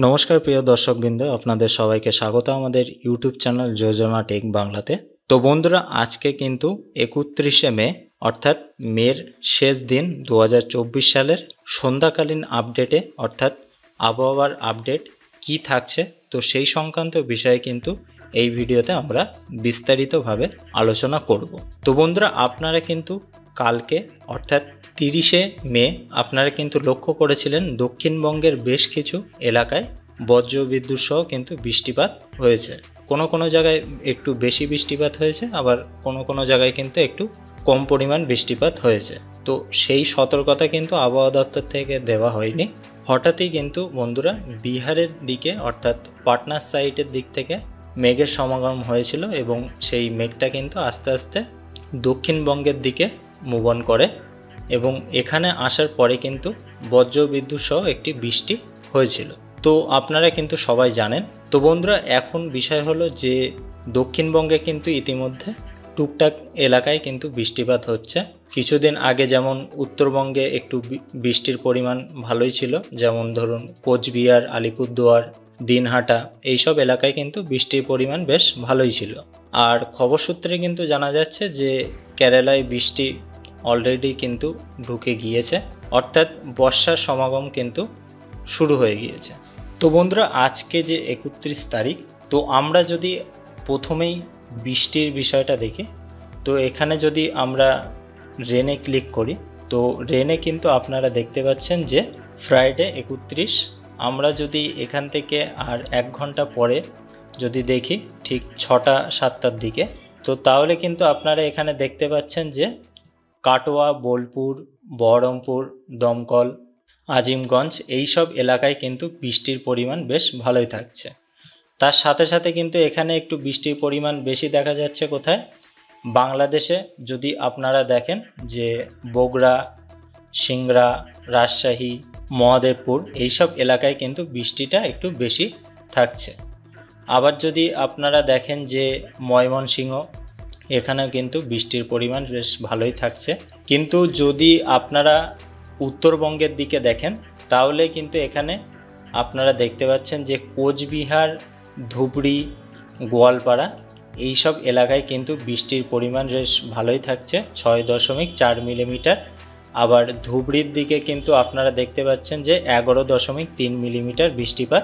নমস্কার প্রিয় দর্শকবৃন্দ, আপনাদের সবাইকে স্বাগত আমাদের ইউটিউব চ্যানেল যোজনা টেক বাংলাতে। তো বন্ধুরা, আজকে কিন্তু 31শে মে অর্থাৎ মের শেষ দিন 2024 সালের সন্ধ্যাকালীন আপডেটে অর্থাৎ আবহাওয়ার আপডেট কি থাকছে, তো সেই সংক্রান্ত বিষয়ে কিন্তু এই ভিডিওতে আমরা বিস্তারিতভাবে আলোচনা করব। তো বন্ধুরা, আপনারা কিন্তু কালকে অর্থাৎ 30শে মে আপনারা কিন্তু লক্ষ্য করেছিলেন দক্ষিণবঙ্গের বেশ কিছু এলাকায় বজ্রবিদ্যুৎ সহ কিন্তু বৃষ্টিপাত হয়েছে। কোনো জায়গায় একটু বেশি বৃষ্টিপাত হয়েছে, আবার কোনো জায়গায় কিন্তু একটু কম পরিমাণ বৃষ্টিপাত হয়েছে। তো সেই সতর্কতা কিন্তু আবহাওয়া দপ্তর থেকে দেওয়া হয়নি। হঠাৎই কিন্তু বন্ধুরা বিহারের দিকে অর্থাৎ পাটনার সাইডের দিক থেকে মেঘের সমাগম হয়েছিল এবং সেই মেঘটা কিন্তু আস্তে আস্তে দক্ষিণবঙ্গের দিকে মুভ অন করে এবং এখানে আসার পরে কিন্তু বজ্রবিদ্যুৎ সহ একটি বৃষ্টি হয়েছিল। তো আপনারা কিন্তু সবাই জানেন। তো বন্ধুরা, এখন বিষয় হলো যে দক্ষিণবঙ্গে কিন্তু ইতিমধ্যে টুকটাক এলাকায় কিন্তু বৃষ্টিপাত হচ্ছে। কিছুদিন আগে যেমন উত্তরবঙ্গে একটু বৃষ্টির পরিমাণ ভালোই ছিল, যেমন ধরুন কোচবিহার, আলিপুরদুয়ার, দিনহাটা এইসব এলাকায় কিন্তু বৃষ্টির পরিমাণ বেশ ভালোই ছিল। আর খবর সূত্রে কিন্তু জানা যাচ্ছে যে কেরালায় বৃষ্টি অলরেডি কিন্তু ঢুকে গিয়েছে, অর্থাৎ বর্ষার সমাগম কিন্তু শুরু হয়ে গিয়েছে। তো বন্ধুরা, আজকে যে 31 তারিখ, তো আমরা যদি প্রথমেই বৃষ্টির বিষয়টা দেখি, তো এখানে যদি আমরা রেনে ক্লিক করি, তো রেনে কিন্তু আপনারা দেখতে পাচ্ছেন যে ফ্রাইডে 31। আমরা যদি এখান থেকে আর 1 ঘন্টা পরে যদি দেখি ঠিক 6টা-7টার দিকে, তো তাহলে কিন্তু আপনারা এখানে দেখতে পাচ্ছেন যে কাটোয়া, বোলপুর, বহরমপুর, দমকল, আজিমগঞ্জ এইসব এলাকায় কিন্তু বৃষ্টির পরিমাণ বেশ ভালোই থাকছে। তার সাথে সাথে কিন্তু এখানে একটু বৃষ্টির পরিমাণ বেশি দেখা যাচ্ছে কোথায়, বাংলাদেশে যদি আপনারা দেখেন যে বগুড়া, সিংড়া, রাজশাহী, মহাদেবপুর এইসব এলাকায় কিন্তু বৃষ্টিটা একটু বেশি থাকছে। আবার যদি আপনারা দেখেন যে ময়মনসিংহ, এখানেও কিন্তু বৃষ্টির পরিমাণ বেশ ভালোই থাকছে। কিন্তু যদি আপনারা উত্তরবঙ্গের দিকে দেখেন, তাহলে কিন্তু এখানে আপনারা দেখতে পাচ্ছেন যে কোচবিহার, ধুবড়ি, গোয়ালপাড়া এইসব এলাকায় কিন্তু বৃষ্টির পরিমাণ বেশ ভালোই থাকছে, 6.4 মিলিমিটার। আবার ধুবড়ির দিকে কিন্তু আপনারা দেখতে পাচ্ছেন যে 11.3 মিলিমিটার বৃষ্টিপাত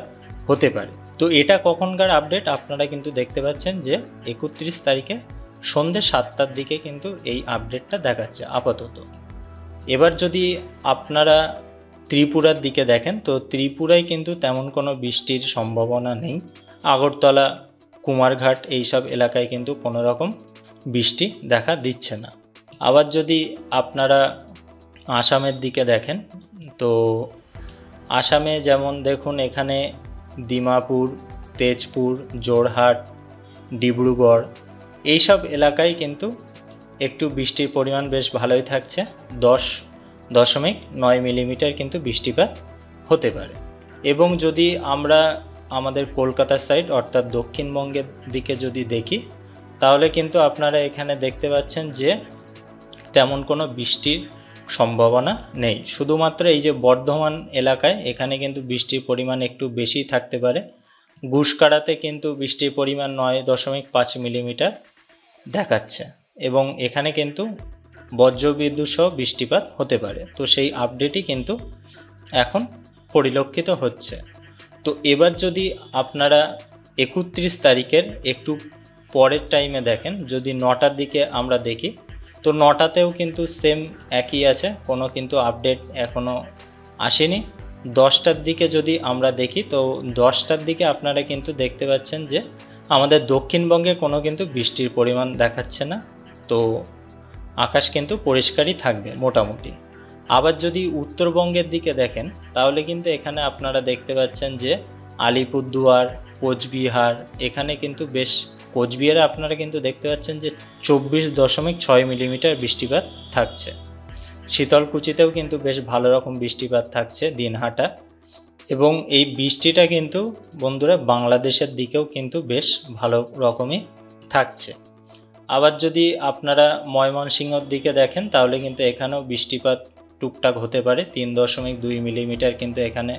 হতে পারে। তো এটা কখনকার আপডেট আপনারা কিন্তু দেখতে পাচ্ছেন যে 31 তারিখে সন্ধ্যে 7টার দিকে কিন্তু এই আপডেটটা দেখাচ্ছে আপাতত। এবার যদি আপনারা ত্রিপুরার দিকে দেখেন, তো ত্রিপুরায় কিন্তু তেমন কোনো বৃষ্টির সম্ভাবনা নেই। আগরতলা, কুমারঘাট এইসব এলাকায় কিন্তু কোনো রকম বৃষ্টি দেখা দিচ্ছে না। আবার যদি আপনারা আসামের দিকে দেখেন, তো আসামে যেমন দেখুন এখানে ডিমাপুর, তেজপুর, যোরহাট, ডিব্রুগড় এইসব এলাকায় কিন্তু একটু বৃষ্টির পরিমাণ বেশ ভালোই থাকছে, 10.9 মিলিমিটার কিন্তু বৃষ্টিপাত হতে পারে। এবং যদি আমরা আমাদের কলকাতার সাইড অর্থাৎ দক্ষিণবঙ্গের দিকে যদি দেখি, তাহলে কিন্তু আপনারা এখানে দেখতে পাচ্ছেন যে তেমন কোনো বৃষ্টির সম্ভাবনা নেই। শুধুমাত্র এই যে বর্ধমান এলাকায় এখানে কিন্তু বৃষ্টির পরিমাণ একটু বেশি থাকতে পারে। গুসকাড়াতে কিন্তু বৃষ্টির পরিমাণ 9.5 মিলিমিটার দেখাচ্ছে এবং এখানে কিন্তু বজ্রবিদ্যুৎ সহ বৃষ্টিপাত হতে পারে। তো সেই আপডেটই কিন্তু এখন পরিলক্ষিত হচ্ছে। তো এবার যদি আপনারা 31 তারিখের একটু পরের টাইমে দেখেন, যদি 9টার দিকে আমরা দেখি, তো 9টাতেও কিন্তু সেম একই আছে, কোনো কিন্তু আপডেট এখনও আসেনি। 10টার দিকে যদি আমরা দেখি, তো 10টার দিকে আপনারা কিন্তু দেখতে পাচ্ছেন যে আমাদের দক্ষিণবঙ্গে কোনো কিন্তু বৃষ্টির পরিমাণ দেখাচ্ছে না। তো আকাশ কিন্তু পরিষ্কারই থাকবে মোটামুটি। আবার যদি উত্তরবঙ্গের দিকে দেখেন, তাহলে কিন্তু এখানে আপনারা দেখতে পাচ্ছেন যে আলিপুরদুয়ার, কোচবিহার, এখানে কিন্তু বেশ কোচবিহারে আপনারা কিন্তু দেখতে পাচ্ছেন যে 24.6 মিলিমিটার বৃষ্টিপাত থাকছে। শীতলকুচিতেও কিন্তু বেশ ভালো রকম বৃষ্টিপাত থাকছে, দিনহাটা। এবং এই বৃষ্টিটা কিন্তু বন্ধুরা বাংলাদেশের দিকেও কিন্তু বেশ ভালো রকমই থাকছে। আবার যদি আপনারা ময়মনসিংহর দিকে দেখেন, তাহলে কিন্তু এখানেও বৃষ্টিপাত টুকটাক হতে পারে। 3.2 মিলিমিটার কিন্তু এখানে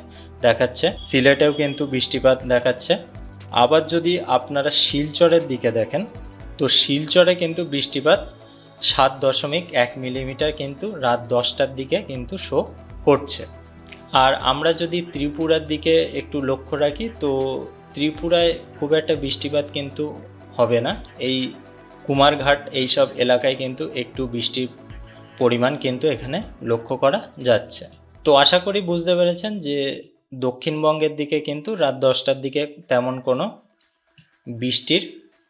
দেখাচ্ছে। সিলেটেও কিন্তু বৃষ্টিপাত দেখাচ্ছে। আবার যদি আপনারা শিলচরের দিকে দেখেন, তো শিলচরে কিন্তু বৃষ্টিপাত 7.1 মিলিমিটার কিন্তু রাত 10টার দিকে কিন্তু শো করছে। আর আমরা যদি ত্রিপুরার দিকে একটু লক্ষ্য রাখি, তো ত্রিপুরায় খুব একটা বৃষ্টিপাত কিন্তু হবে না। এই কুমারঘাট এইসব এলাকায় কিন্তু একটু বৃষ্টির পরিমাণ কিন্তু এখানে লক্ষ্য করা যাচ্ছে। তো আশা করি বুঝতে পেরেছেন যে দক্ষিণবঙ্গের দিকে কিন্তু রাত 10টার দিকে তেমন কোনো বৃষ্টির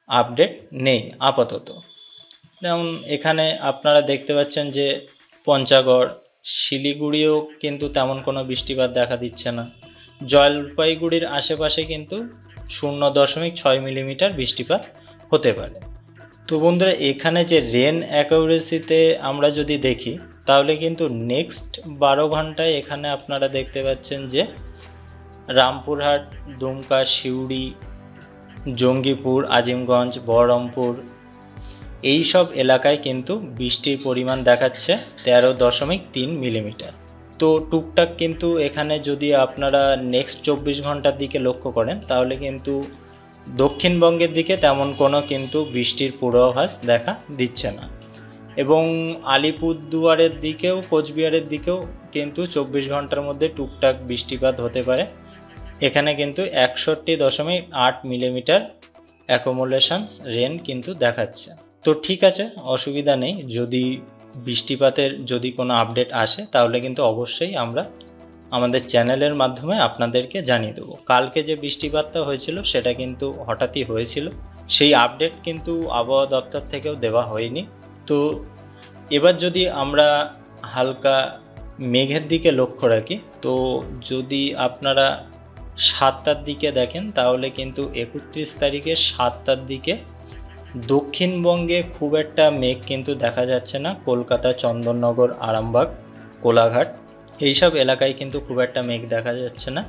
আপডেট নেই আপাতত। যেমন এখানে আপনারা দেখতে পাচ্ছেন যে পঞ্চগড়, শিলিগুড়িও কিন্তু তেমন কোনো বৃষ্টিপাত দেখা দিচ্ছে না। জলপাইগুড়ির আশেপাশে কিন্তু 0.6 মিলিমিটার বৃষ্টিপাত হতে পারে। তো বন্ধুরা, এখানে যে রেন অ্যাকুরেসিতে আমরা যদি দেখি, তাহলে কিন্তু নেক্সট 12 ঘন্টায় এখানে আপনারা দেখতে পাচ্ছেন যে রামপুরহাট, দুমকা, সিউড়ি, জঙ্গিপুর, আজিমগঞ্জ, বহরমপুর এই সব এলাকায় কিন্তু বৃষ্টির পরিমাণ দেখাচ্ছে 13.3 মিলিমিটার। তো টুকটাক কিন্তু এখানে যদি আপনারা নেক্সট 24 ঘন্টার দিকে লক্ষ্য করেন, তাহলে কিন্তু দক্ষিণবঙ্গের দিকে তেমন কোনো কিন্তু বৃষ্টির পূর্বাভাস দেখা দিচ্ছে না। এবং আলিপুরদুয়ারের দিকেও, কোচবিহারের দিকেও কিন্তু 24 ঘন্টার মধ্যে টুকটাক বৃষ্টিপাত হতে পারে। এখানে কিন্তু 61.8 মিলিমিটার অ্যাকুমুলেশনস রেন কিন্তু দেখাচ্ছে। তো ঠিক আছে, অসুবিধা নেই। যদি বৃষ্টিপাতের যদি কোনো আপডেট আসে, তাহলে কিন্তু অবশ্যই আমরা আমাদের চ্যানেলের মাধ্যমে আপনাদেরকে জানিয়ে দেবো। কালকে যে বৃষ্টিপাতটা হয়েছিল সেটা কিন্তু হঠাৎই হয়েছিল, সেই আপডেট কিন্তু আবহাওয়া দপ্তর থেকেও দেওয়া হয়নি। তো এবার যদি আমরা হালকা মেঘের দিকে লক্ষ্য রাখি, তো যদি আপনারা 7টার দিকে দেখেন, তাহলে কিন্তু 31 তারিখে 7টার দিকে দক্ষিণবঙ্গে খুব একটা মেঘ কিন্তু দেখা যাচ্ছে না। কলকাতা, চন্দননগর, আরামবাগ, কোলাঘাট এইসব এলাকায় কিন্তু খুব একটা মেঘ দেখা যাচ্ছে না।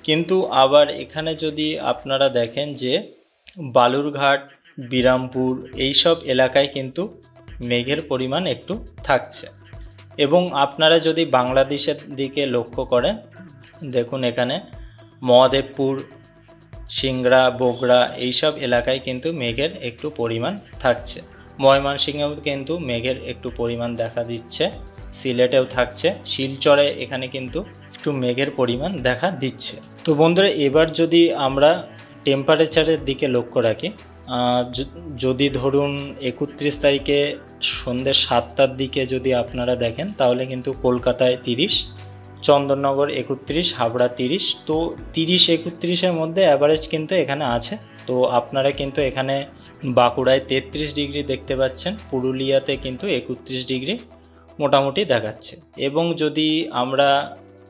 কিন্তু আবার এখানে যদি আপনারা দেখেন যে বালুরঘাট, বিরামপুর এইসব এলাকায় কিন্তু মেঘের পরিমাণ একটু থাকছে। এবং আপনারা যদি বাংলাদেশের দিকে লক্ষ্য করেন, দেখুন এখানে মহাদেবপুর, সিংড়া, বগুড়া এইসব এলাকায় কিন্তু মেঘের একটু পরিমাণ থাকছে। ময়মনসিংহেও কিন্তু মেঘের একটু পরিমাণ দেখা দিচ্ছে, সিলেটেও থাকছে, শিলচরে এখানে কিন্তু একটু মেঘের পরিমাণ দেখা দিচ্ছে। তো বন্ধুরা, এবার যদি আমরা টেম্পারেচারের দিকে লক্ষ্য রাখি, যদি ধরুন 31 তারিখে সন্ধ্যে 7টার দিকে যদি আপনারা দেখেন, তাহলে কিন্তু কলকাতায় 30, চন্দননগর 31, হাবড়া 30। তো 30-31-এর মধ্যে অ্যাভারেজ কিন্তু এখানে আছে। তো আপনারা কিন্তু এখানে বাঁকুড়ায় 33 ডিগ্রি দেখতে পাচ্ছেন, পুরুলিয়াতে কিন্তু 31 ডিগ্রি মোটামুটি দেখাচ্ছে। এবং যদি আমরা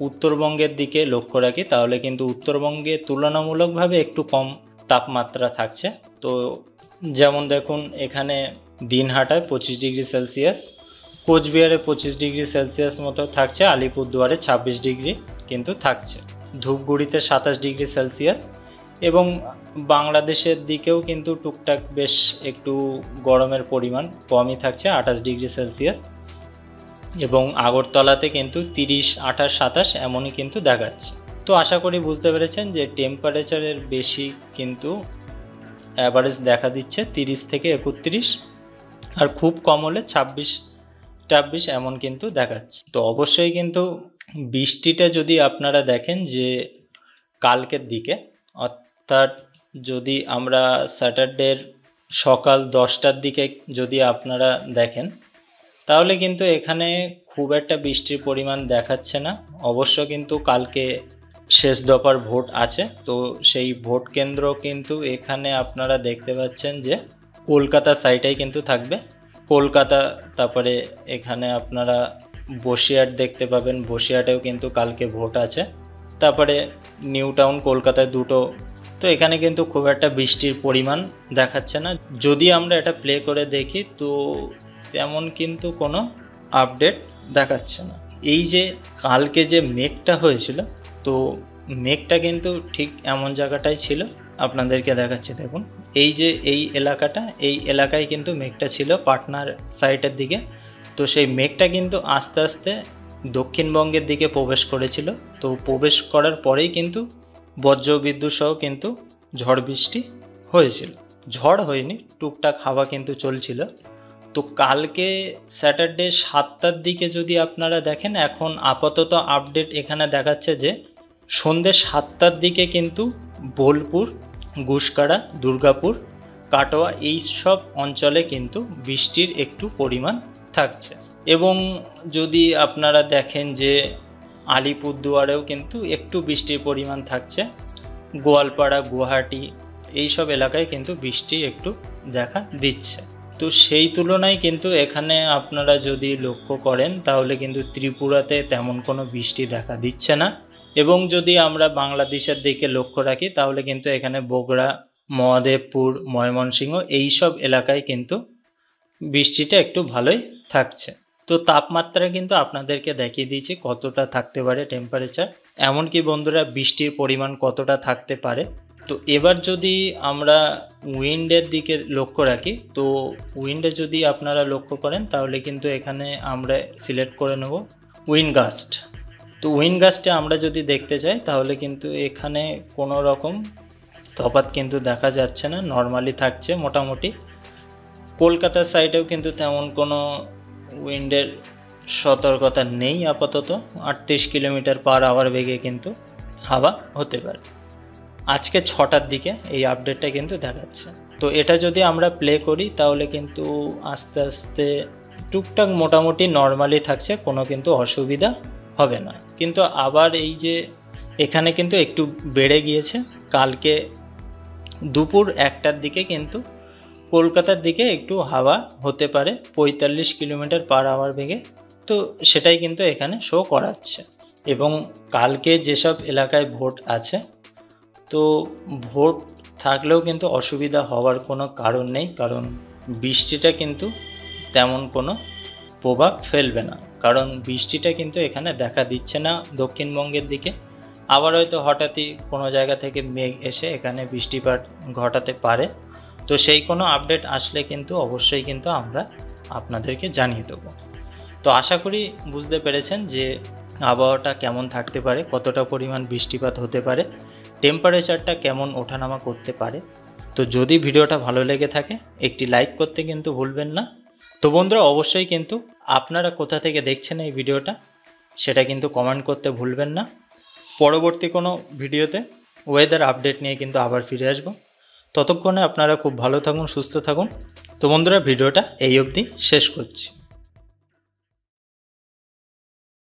উত্তরবঙ্গের দিকে লক্ষ্য রাখি, তাহলে কিন্তু উত্তরবঙ্গে তুলনামূলকভাবে একটু কম তাপমাত্রা থাকছে। তো যেমন দেখুন এখানে দিনহাটায় 25 ডিগ্রি সেলসিয়াস, কোচবিহারে 25 ডিগ্রি সেলসিয়াস মতো থাকছে, আলিপুরদুয়ারে 26 ডিগ্রি কিন্তু থাকছে, ধূপগুড়িতে 27 ডিগ্রি সেলসিয়াস। এবং বাংলাদেশের দিকেও কিন্তু টুকটাক বেশ একটু গরমের পরিমাণ কমই থাকছে, 28 ডিগ্রি সেলসিয়াস। এবং আগরতলাতে কিন্তু 30, 28, 27 এমনই কিন্তু দেখাচ্ছে। তো আশা করি বুঝতে পেরেছেন যে টেম্পারেচারের বেশি কিন্তু অ্যাভারেজ দেখা দিচ্ছে 30 থেকে 31, আর খুব কম হলে 26-28 এমন কিন্তু দেখাচ্ছে। তো অবশ্যই কিন্তু বৃষ্টিটা যদি আপনারা দেখেন যে কালকের দিকে, অর্থাৎ যদি আমরা স্যাটারডের সকাল 10টার দিকে যদি আপনারা দেখেন, তাহলে কিন্তু এখানে খুব একটা বৃষ্টির পরিমাণ দেখাচ্ছে না। অবশ্য কিন্তু কালকে শেষ দফার ভোট আছে, তো সেই ভোট কেন্দ্র কিন্তু এখানে আপনারা দেখতে পাচ্ছেন যে কলকাতা সাইডেই কিন্তু থাকবে। কলকাতা, তারপরে এখানে আপনারা বসিরহাট দেখতে পাবেন, বসিরহাটেও কিন্তু কালকে ভোট আছে। তারপরে নিউ টাউন, কলকাতায় দুটো। তো এখানে কিন্তু খুব একটা বৃষ্টির পরিমাণ দেখাচ্ছে না। যদি আমরা এটা প্লে করে দেখি, তো তেমন কিন্তু কোনো আপডেট দেখাচ্ছে না। এই যে কালকে যে মেঘটা হয়েছিল, তো মেঘটা কিন্তু ঠিক এমন জায়গাটাই ছিল, আপনাদেরকে দেখাচ্ছি দেখুন। এই যে এই এলাকাটা, এই এলাকায় কিন্তু মেঘটা ছিল পাটনার সাইডের দিকে। তো সেই মেঘটা কিন্তু আস্তে আস্তে দক্ষিণবঙ্গের দিকে প্রবেশ করেছিল। তো প্রবেশ করার পরেই কিন্তু বজ্রবিদ্যুৎ সহ কিন্তু ঝড় বৃষ্টি হয়েছিল। ঝড় হয়নি, টুকটাক হাওয়া কিন্তু চলছিল। তো কালকে স্যাটারডে 7টার দিকে যদি আপনারা দেখেন, এখন আপাতত আপডেট এখানে দেখাচ্ছে যে সন্ধ্যে 7টার দিকে কিন্তু বোলপুর, গুসকাড়া, দুর্গাপুর, কাটোয়া এই সব অঞ্চলে কিন্তু বৃষ্টির একটু পরিমাণ থাকছে। এবং যদি আপনারা দেখেন যে আলিপুরদুয়ারেও কিন্তু একটু বৃষ্টির পরিমাণ থাকছে। গোয়ালপাড়া, গুয়াহাটি এইসব এলাকায় কিন্তু বৃষ্টি একটু দেখা দিচ্ছে। তো সেই তুলনায় কিন্তু এখানে আপনারা যদি লক্ষ্য করেন তাহলে কিন্তু ত্রিপুরাতে তেমন কোনো বৃষ্টি দেখা দিচ্ছে না। এবং যদি আমরা বাংলাদেশের দিকে লক্ষ্য রাখি তাহলে কিন্তু এখানে বগুড়া, মহাদেবপুর, ময়মনসিংহ এইসব এলাকায় কিন্তু বৃষ্টিটা একটু ভালোই থাকছে। তো তাপমাত্রা কিন্তু আপনাদেরকে দেখিয়ে দিয়েছি কতটা থাকতে পারে টেম্পারেচার, এমনকি বন্ধুরা বৃষ্টির পরিমাণ কতটা থাকতে পারে। তো এবার যদি আমরা উইন্ডের দিকে লক্ষ্য রাখি, তো উইন্ডে যদি আপনারা লক্ষ্য করেন তাহলে কিন্তু এখানে আমরা সিলেক্ট করে নেব উইন্ড গাস্ট। তো উইন্ড গাস্টে আমরা যদি দেখতে চাই তাহলে কিন্তু এখানে কোনো রকম তফাৎ কিন্তু দেখা যাচ্ছে না, নর্মালি থাকছে মোটামুটি। কলকাতার সাইডেও কিন্তু তেমন কোনো উইন্ডের সতর্কতা নেই আপাতত। 38 কিলোমিটার/আওয়ার বেগে কিন্তু হাওয়া হতে পারে। আজকে 6টার দিকে এই আপডেটটা কিন্তু দেখাচ্ছে। তো এটা যদি আমরা প্লে করি তাহলে কিন্তু আস্তে আস্তে টুকটাক মোটামুটি নর্মালি থাকছে, কোনো কিন্তু অসুবিধা হবে না। কিন্তু আবার এই যে এখানে কিন্তু একটু বেড়ে গিয়েছে। কালকে দুপুর 1টার দিকে কিন্তু কলকাতার দিকে একটু হাওয়া হতে পারে 45 কিলোমিটার/আওয়ার বেগে। তো সেটাই কিন্তু এখানে শো করাচ্ছে। এবং কালকে যেসব এলাকায় ভোট আছে, তো ভোট থাকলেও কিন্তু অসুবিধা হওয়ার কোনো কারণ নেই, কারণ বৃষ্টিটা কিন্তু তেমন কোনো প্রভাব ফেলবে না। কারণ বৃষ্টিটা কিন্তু এখানে দেখা দিচ্ছে না দক্ষিণবঙ্গের দিকে। আবার হয়তো হঠাৎই কোনো জায়গা থেকে মেঘ এসে এখানে বৃষ্টিপাত ঘটাতে পারে। তো সেই কোনো আপডেট আসলে কিন্তু অবশ্যই কিন্তু আমরা আপনাদেরকে জানিয়ে দেবো। তো আশা করি বুঝতে পেরেছেন যে আবহাওয়াটা কেমন থাকতে পারে, কতটা পরিমাণ বৃষ্টিপাত হতে পারে, টেম্পারেচারটা কেমন ওঠানামা করতে পারে। তো যদি ভিডিওটা ভালো লেগে থাকে একটি লাইক করতে কিন্তু ভুলবেন না। তো বন্ধুরা অবশ্যই কিন্তু আপনারা কোথা থেকে দেখছেন এই ভিডিওটা সেটা কিন্তু কমেন্ট করতে ভুলবেন না। পরবর্তী কোনো ভিডিওতে ওয়েদার আপডেট নিয়ে কিন্তু আবার ফিরে আসবো। ততক্ষণে আপনারা খুব ভালো থাকুন, সুস্থ থাকুন। তো বন্ধুরা ভিডিওটা এই অবধি শেষ করছি।